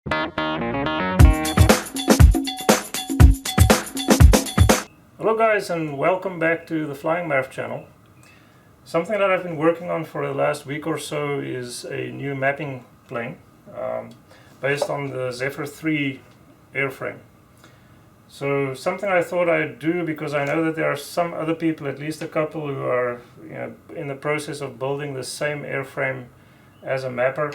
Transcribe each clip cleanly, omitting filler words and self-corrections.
Hello guys, and welcome back to the Flying Math channel. Something that I've been working on for the last week or so is a new mapping plane based on the Z3 airframe. So something I thought I'd do because I know that there are some other people, at least a couple, who are in the process of building the same airframe as a mapper.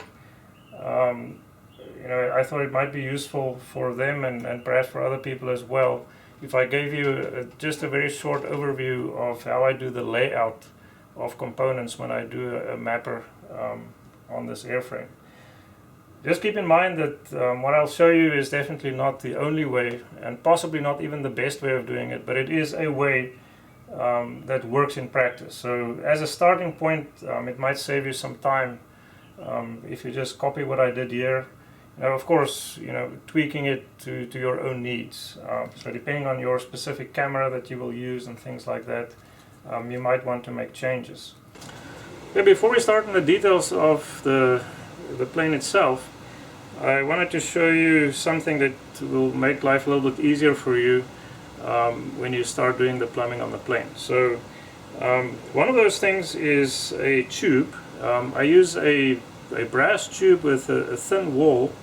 I thought it might be useful for them and perhaps for other people as well if I gave you just a very short overview of how I do the layout of components when I do a mapper on this airframe. Just keep in mind that what I'll show you is definitely not the only way, and possibly not even the best way of doing it, but it is a way that works in practice. So as a starting point, it might save you some time if you just copy what I did here. Now, of course, tweaking it to your own needs. So depending on your specific camera that you will use and things like that, you might want to make changes. Okay, before we start in the details of the plane itself, I wanted to show you something that will make life a little bit easier for you when you start doing the plumbing on the plane. So one of those things is a tube. I use a brass tube with a thin wall,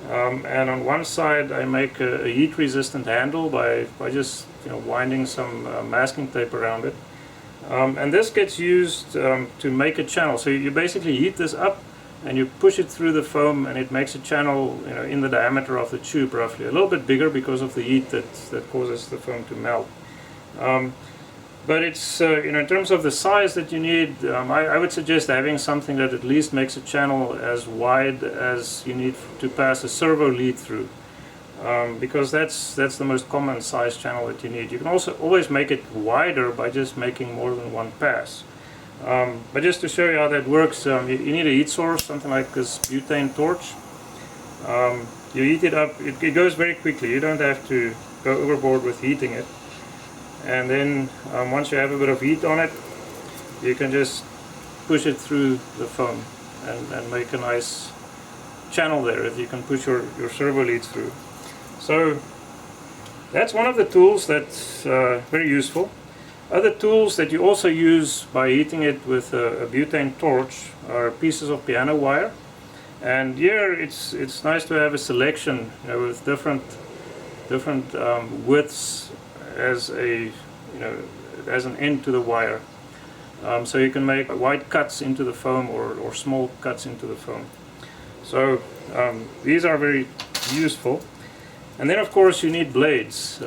and on one side I make a heat resistant handle by just winding some masking tape around it, and this gets used to make a channel. So you basically heat this up and you push it through the foam, and it makes a channel in the diameter of the tube, roughly a little bit bigger because of the heat that causes the foam to melt. But it's in terms of the size that you need, I would suggest having something that at least makes a channel as wide as you need to pass a servo lead through, because that's the most common size channel that you need. You can also always make it wider by just making more than one pass. But just to show you how that works, you need a heat source, something like this butane torch. You heat it up, it goes very quickly, you don't have to go overboard with heating it. And then once you have a bit of heat on it, you can just push it through the foam and make a nice channel there that you can push your servo leads through. So that's one of the tools that's very useful. Other tools that you also use by heating it with a butane torch are pieces of piano wire. And here it's nice to have a selection with different widths as an end to the wire, so you can make wide cuts into the foam or small cuts into the foam. So these are very useful. And then of course you need blades,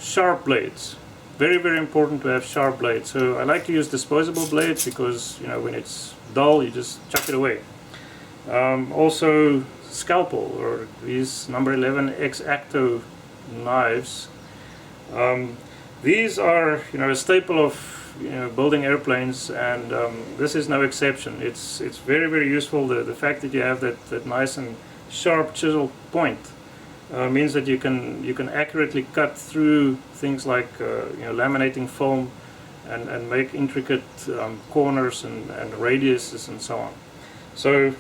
sharp blades. Very, very important to have sharp blades. So I like to use disposable blades because when it's dull you just chuck it away. Also scalpel, or these number 11 X-Acto knives. These are a staple of building airplanes, and this is no exception. It's very, very useful. The fact that you have that nice and sharp chisel point means that you can accurately cut through things like laminating foam and make intricate corners and radiuses and so on. So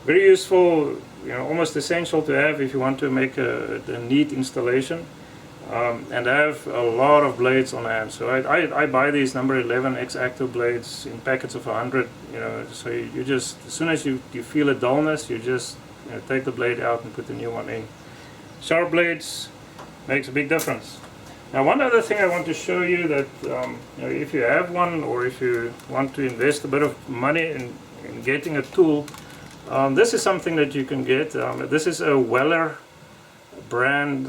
very useful, almost essential to have if you want to make a neat installation. And I have a lot of blades on hand, so I buy these number 11 X-Acto blades in packets of 100. So you just, as soon as you feel a dullness, you just take the blade out and put the new one in. Sharp blades makes a big difference. Now, one other thing I want to show you that if you have one, or if you want to invest a bit of money in getting a tool, this is something that you can get. This is a Weller brand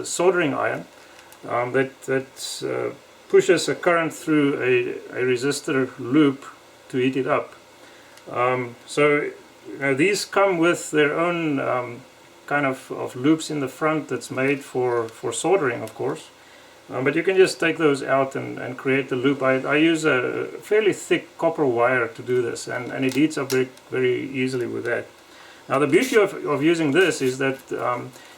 soldering iron that pushes a current through a resistor loop to heat it up. So these come with their own kind of loops in the front that's made for soldering, of course. But you can just take those out and create the loop. I use a fairly thick copper wire to do this, and it heats up very, very easily with that. Now the beauty of using this is that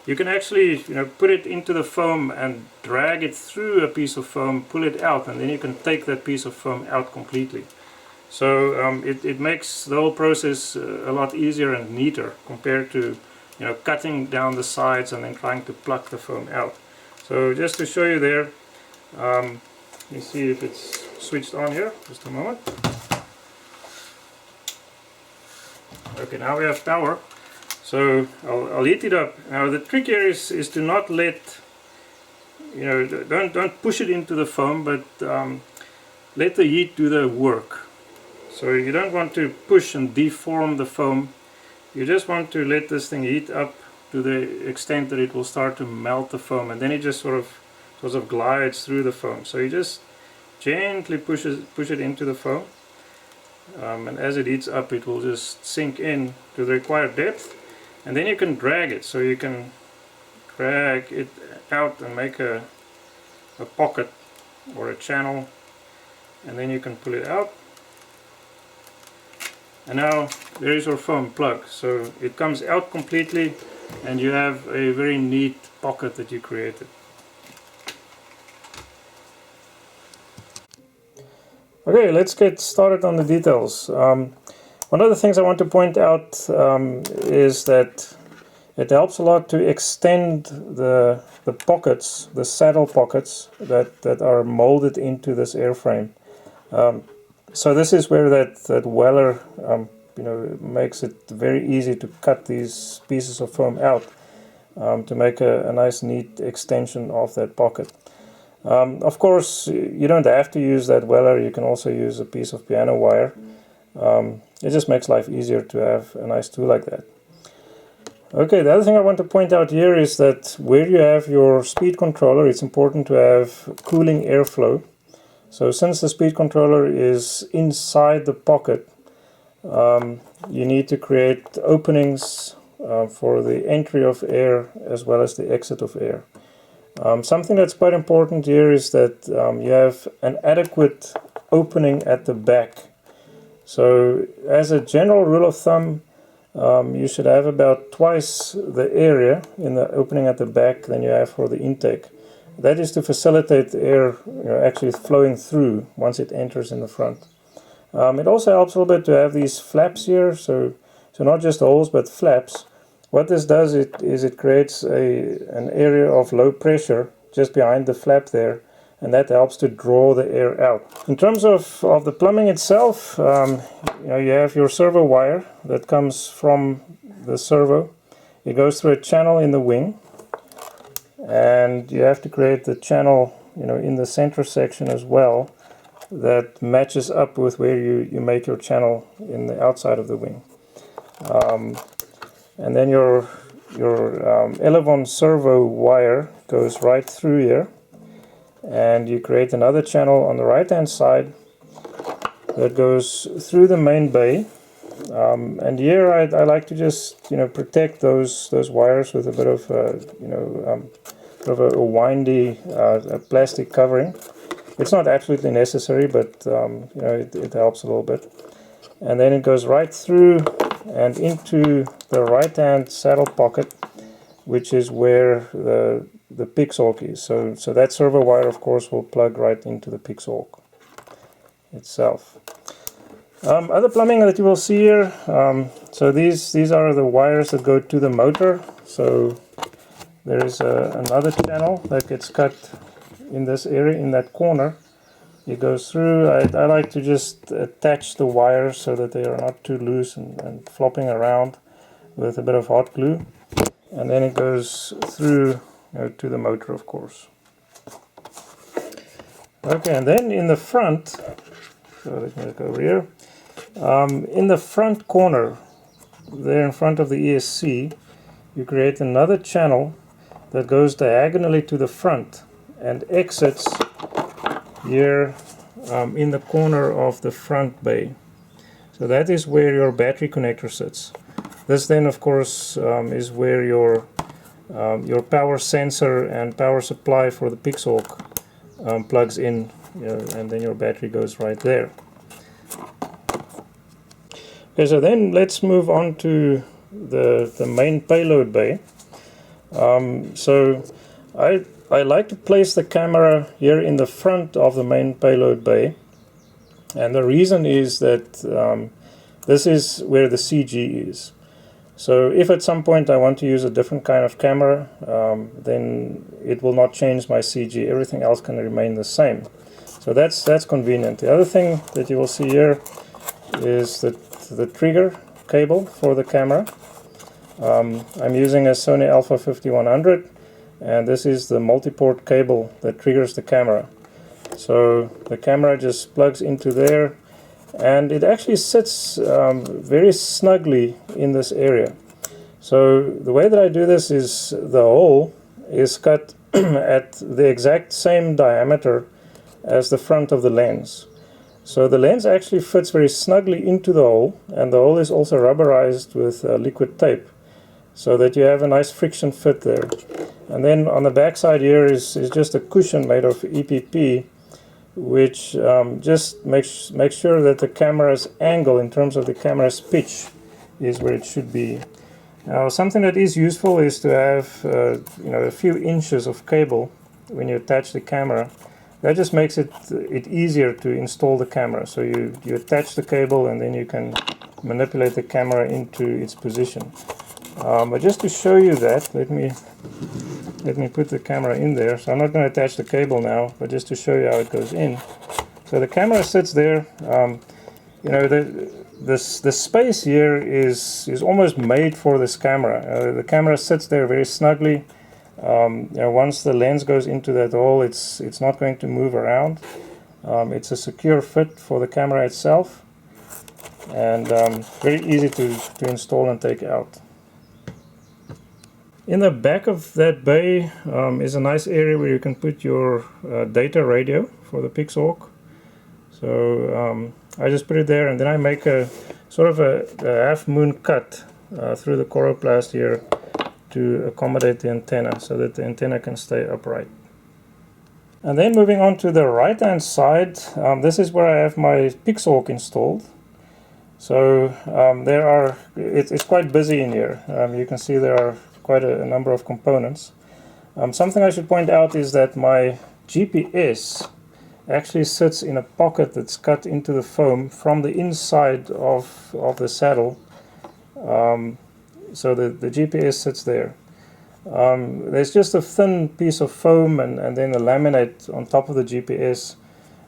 you can actually put it into the foam and drag it through a piece of foam, pull it out, and then you can take that piece of foam out completely. So it makes the whole process a lot easier and neater compared to, you know, cutting down the sides and then trying to pluck the foam out. So just to show you there, let me see if it's switched on here, just a moment. Okay, now we have power, so I'll heat it up. Now the trick here is to not let, you know, don't push it into the foam, but let the heat do the work. So you don't want to push and deform the foam. You just want to let this thing heat up to the extent that it will start to melt the foam, and then it just sort of glides through the foam. So you just gently push it into the foam, and as it heats up, it will just sink in to the required depth, and then you can drag it. So you can drag it out and make a pocket or a channel, and then you can pull it out. And now there is your foam plug, so it comes out completely and you have a very neat pocket that you created. Okay, let's get started on the details. One of the things I want to point out is that it helps a lot to extend the pockets, the saddle pockets that are molded into this airframe. So this is where that weller, you know, makes it very easy to cut these pieces of foam out to make a nice neat extension of that pocket. Of course, you don't have to use that weller. You can also use a piece of piano wire. It just makes life easier to have a nice tool like that. Okay, the other thing I want to point out here is that where you have your speed controller, it's important to have cooling airflow. So since the speed controller is inside the pocket, you need to create openings for the entry of air as well as the exit of air. Something that's quite important here is that you have an adequate opening at the back. So as a general rule of thumb, you should have about twice the area in the opening at the back than you have for the intake. That is to facilitate the air, you know, actually flowing through once it enters in the front. It also helps a little bit to have these flaps here, so not just holes but flaps. What this does is it creates an area of low pressure just behind the flap there, and that helps to draw the air out. In terms of the plumbing itself, you know, you have your servo wire that comes from the servo. It goes through a channel in the wing, and you have to create the channel, you know, in the center section as well, that matches up with where you make your channel in the outside of the wing. And then your Elevon servo wire goes right through here, and you create another channel on the right hand side that goes through the main bay. And here I like to just, you know, protect those wires with a bit of sort of a windy plastic covering. It's not absolutely necessary, but you know, it helps a little bit. And then it goes right through and into the right hand saddle pocket, which is where the Pixhawk is. So that servo wire, of course, will plug right into the Pixhawk itself. Other plumbing that you will see here, so these are the wires that go to the motor. So there is another channel that gets cut in this area, in that corner. It goes through. I like to just attach the wires so that they are not too loose and flopping around with a bit of hot glue. And then it goes through, you know, to the motor, of course. Okay, and then in the front, so let me look over here. In the front corner, there in front of the ESC, you create another channel that goes diagonally to the front and exits here in the corner of the front bay. So that is where your battery connector sits. This then, of course, is where your power sensor and power supply for the Pixhawk plugs in, you know, and then your battery goes right there. Okay, so then let's move on to the main payload bay. So I like to place the camera here in the front of the main payload bay, And the reason is that this is where the CG is. So if at some point I want to use a different kind of camera, then it will not change my CG. Everything else can remain the same. So that's convenient. The other thing that you will see here is the trigger cable for the camera. I'm using a Sony Alpha 5100, and this is the multi-port cable that triggers the camera. So the camera just plugs into there, and it actually sits very snugly in this area. So the way that I do this is the hole is cut at the exact same diameter as the front of the lens. So the lens actually fits very snugly into the hole, and the hole is also rubberized with liquid tape, so that you have a nice friction fit there. And then on the back side here is just a cushion made of EPP, which just makes sure that the camera's angle in terms of the camera's pitch is where it should be. Now, something that is useful is to have a few inches of cable when you attach the camera. That just makes it easier to install the camera. So you attach the cable, and then you can manipulate the camera into its position. But just to show you that, let me put the camera in there. So I'm not going to attach the cable now, but just to show you how it goes in. So the camera sits there. The space here is almost made for this camera. The camera sits there very snugly. Once the lens goes into that hole, it's not going to move around. It's a secure fit for the camera itself, and very easy to install and take out. In the back of that bay is a nice area where you can put your data radio for the Pixhawk. So I just put it there, and then I make a sort of a half moon cut through the coroplast here to accommodate the antenna, so that the antenna can stay upright. And then moving on to the right hand side, this is where I have my Pixhawk installed. So it's quite busy in here. You can see there are quite a number of components. Something I should point out is that my GPS actually sits in a pocket that's cut into the foam from the inside of the saddle. So the GPS sits there. There's just a thin piece of foam and then a laminate on top of the GPS,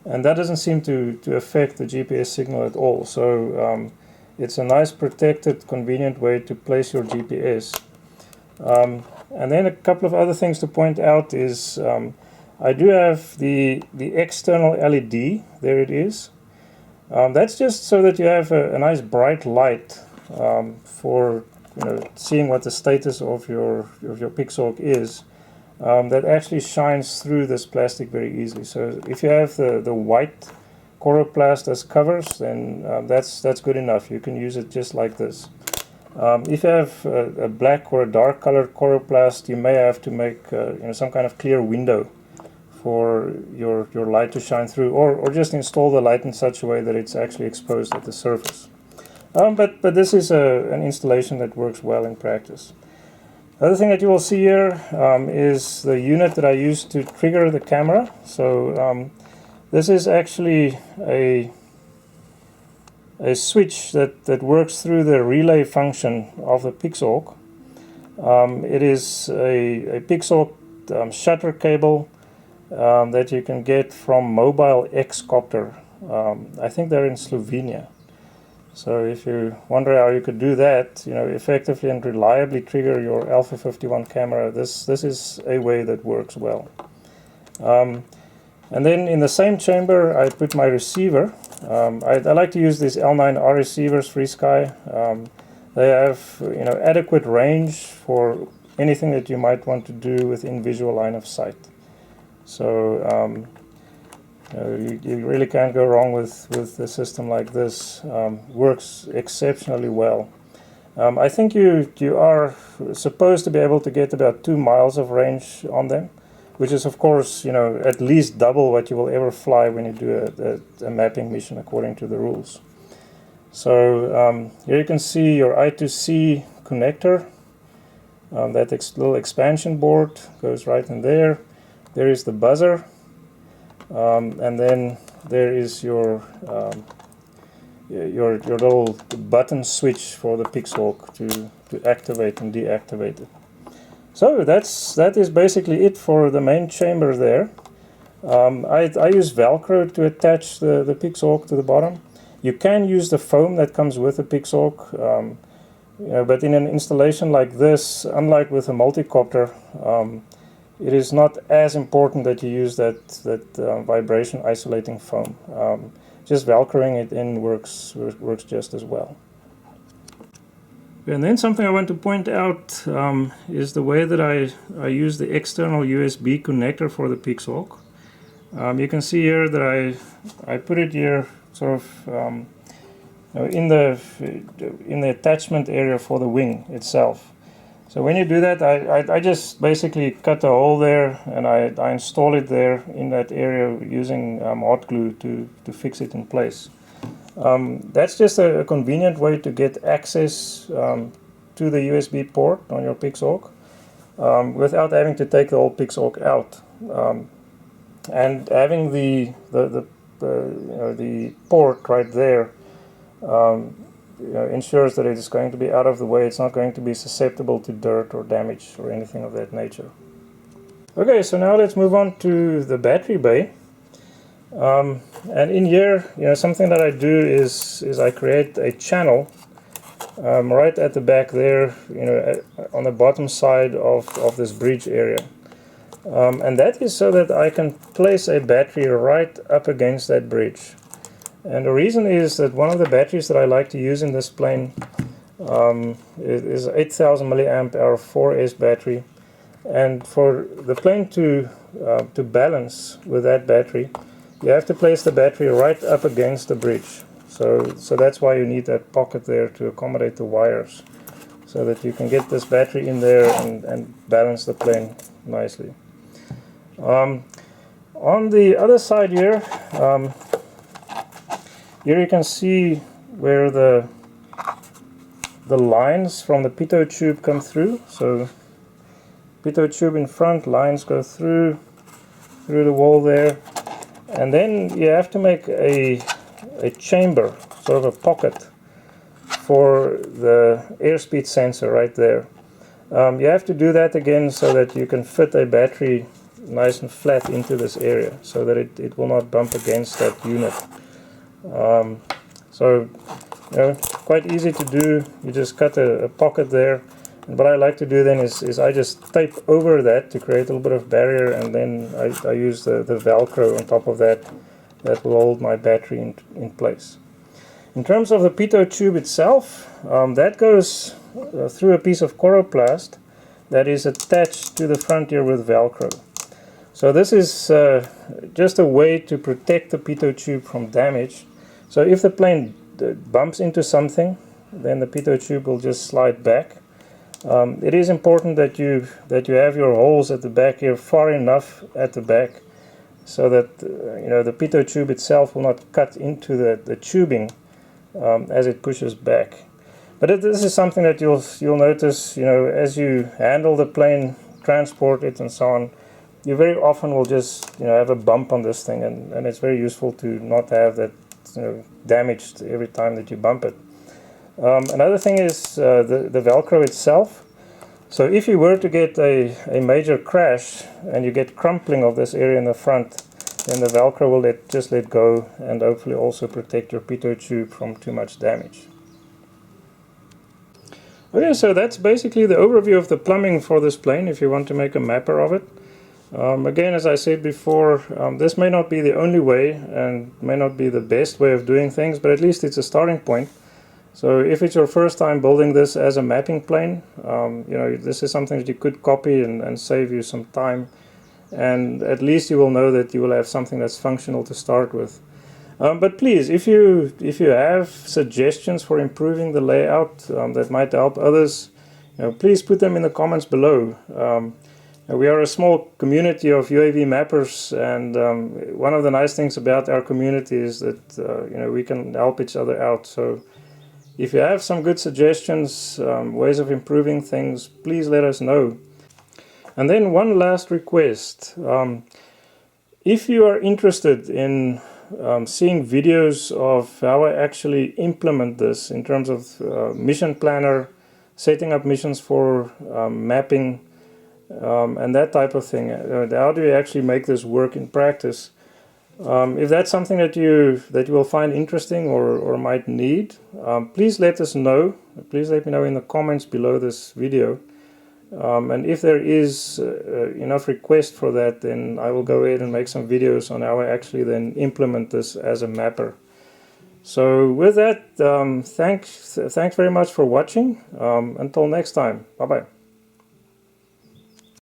and that doesn't seem to affect the GPS signal at all. So it's a nice protected, convenient way to place your GPS. And then a couple of other things to point out is I do have the external LED. There it is. That's just so that you have a nice bright light for seeing what the status of your Pixhawk is. That actually shines through this plastic very easily. So if you have the white coroplast as covers, then that's good enough. You can use it just like this. If you have a black or a dark colored coroplast, you may have to make some kind of clear window for your light to shine through, or just install the light in such a way that it's actually exposed at the surface. But this is an installation that works well in practice. The other thing that you will see here is the unit that I use to trigger the camera. So this is actually a switch that works through the relay function of the Pixhawk. It is a Pixhawk shutter cable that you can get from Mobile X-Copter. I think they're in Slovenia. So if you wonder how you could do that, effectively and reliably trigger your Alpha 51 camera, this is a way that works well. And then in the same chamber, I put my receiver. I like to use these L9R receivers, FreeSky. They have adequate range for anything that you might want to do within visual line of sight. So you really can't go wrong with a system like this. Works exceptionally well. I think you are supposed to be able to get about 2 miles of range on them, which is of course at least double what you will ever fly when you do a mapping mission according to the rules. So here you can see your I2C connector. That little expansion board goes right in there. There is the buzzer, and then there is your little button switch for the Pixhawk to activate and deactivate it. So that is basically it for the main chamber there. I use Velcro to attach the Pixhawk to the bottom. You can use the foam that comes with the Pixhawk, but in an installation like this, unlike with a multicopter, it is not as important that you use that vibration isolating foam. Just Velcroing it in works just as well. And then something I want to point out is the way that I use the external USB connector for the Pixhawk. You can see here that I put it here sort of in the attachment area for the wing itself. So when you do that, I just basically cut a hole there and I install it there in that area using hot glue to fix it in place. That's just a convenient way to get access to the USB port on your Pixhawk without having to take the whole Pixhawk out. And having the port right there ensures that it is going to be out of the way. It's not going to be susceptible to dirt or damage or anything of that nature. Okay, so now let's move on to the battery bay. And in here, something that I do is I create a channel right at the back there, on the bottom side of this bridge area. And that is so that I can place a battery right up against that bridge. And the reason is that one of the batteries that I like to use in this plane is 8000 milliamp hour 4S battery. And for the plane to balance with that battery, you have to place the battery right up against the bridge. So that's why you need that pocket there to accommodate the wires, so that you can get this battery in there and balance the plane nicely. On the other side here, here you can see where the lines from the pitot tube come through. So pitot tube in front, lines go through the wall there, and then you have to make a chamber, sort of a pocket, for the airspeed sensor right there. You have to do that again so that you can fit a battery nice and flat into this area, so that it will not bump against that unit. So quite easy to do. You just cut a pocket there, and what I like to do then is I just tape over that to create a little bit of barrier, and then I use the Velcro on top of that will hold my battery in place. In terms of the pitot tube itself, that goes through a piece of coroplast that is attached to the front here with Velcro. So this is just a way to protect the pitot tube from damage. So if the plane bumps into something, then the pitot tube will just slide back. It is important that you have your holes at the back here far enough at the back, so that the pitot tube itself will not cut into the tubing as it pushes back. But this is something that you'll notice, as you handle the plane, transport it, and so on. You very often will just have a bump on this thing, and it's very useful to not have that damaged every time that you bump it. Another thing is the Velcro itself. So if you were to get a major crash and you get crumpling of this area in the front, then the Velcro will just let go, and hopefully also protect your pitot tube from too much damage. Okay, so that's basically the overview of the plumbing for this plane if you want to make a mapper of it. Again, as I said before, this may not be the only way and may not be the best way of doing things, but at least it's a starting point. So if it's your first time building this as a mapping plane, this is something that you could copy and save you some time, and at least you will know that you will have something that's functional to start with. But please, if you have suggestions for improving the layout that might help others, please put them in the comments below. We are a small community of UAV mappers, and one of the nice things about our community is that we can help each other out. So if you have some good suggestions, ways of improving things, please let us know. And then one last request. If you are interested in seeing videos of how I actually implement this in terms of mission planner, setting up missions for mapping, and that type of thing. How do you actually make this work in practice? If that's something that you will find interesting or might need, please let us know. Please let me know in the comments below this video. And if there is enough request for that, then I will go ahead and make some videos on how I actually then implement this as a mapper. So with that, thanks very much for watching. Until next time, bye bye.